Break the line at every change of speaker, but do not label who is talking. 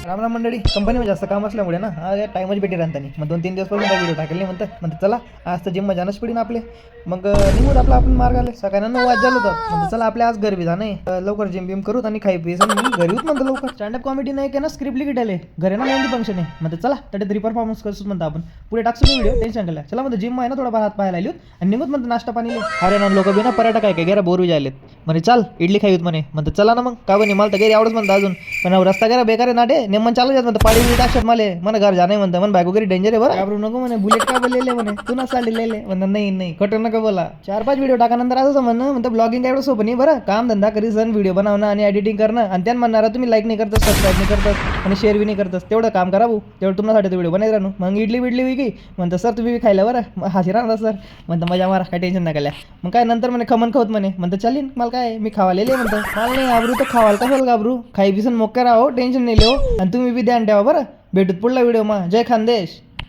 राम राम मंडळी. कंपनीमध्ये जास्त काम असल्यामुळे ना आज टाइमच भेटी राहतानी मग 2-3 दिवस पासून व्हिडिओ टाकले नाही म्हणतं चला आज तर जिम जाणंच पडी ना आपले. मग निघून आपला आपण मार्ग आले. सकाळी 9 वाज झालं होतं म्हणतं चला आपल्या आज घरी बी जाणं आहे. लवकर जिम बिम करूत आणि खाई पिस आणि घरी येऊत म्हणतं लवकर. स्टँडअप कॉमेडी नाही का ना स्क्रिप्ट लिखित आले घरी ना मेहंदी फंक्शन आहे म्हणतं चला त्याच्यात तरी परफॉर्मन्स करसूच म्हणतं आपण पुढे टाकतो व्हिडिओ टेन्शन केला. चला म्हणतं जिम आहे ना थोडा हात पाहायला आली आणि निघूत म्हणतं नाश्ता पाणी. अरे ना लोक बी ना पर्यटक आहे काय गेरा बोर आलेत म्हणे चाल इडली खाईत म्हणे म्हणतं चला ना मग का बनी मला तर घरी आवडच म्हणतं अजून पण रस्ता गेला बेकार आहे ना डे नेमन चालू जात म्हणतं पाडी बिडी टाकशात मला मन घर जाणे म्हणतं मन बायको घरी डेंजर आहे बरं घाबरू नको म्हणे बुलेट का बोललेले म्हणे तू ना चाललेले म्हणतं नाही कटो नका बोला. 4-5 व्हिडिओ टाकानंतर असं म्हणतं ब्लॉगिंग एवढं सोपं नाही बरं काम धंदा करी सण व्हिडिओ बनवणं आणि एडिटिंग करणं आणि त्यानं म्हणणार तुम्ही लाईक नाही करता सबस्क्राईब नाही करतात आणि शेअर बी नाही करतात तेवढं काम करा भाऊ तेवढं तुम्हाला व्हिडिओ बनायचं राहू. मग इडली बिडली विकी म्हणतं सर तुम्ही खायला बरं हाशी राहणार सर म्हणतं मजा मारा काय टेन्शन नका. मग काय नंतर म्हणे खमन खाऊत म्हणे म्हणतं चालीन मला काय मी खावालेले म्हणतं मला नाही घाबरू तर खावाल कसं घाबरू खाई पिसन मोक्का राहो टेन्शन नाही लिहो आणि तुम्ही बी ध्यान ठेवा बरं. भेटूत पुढला व्हिडिओ मा. जय खानदेश.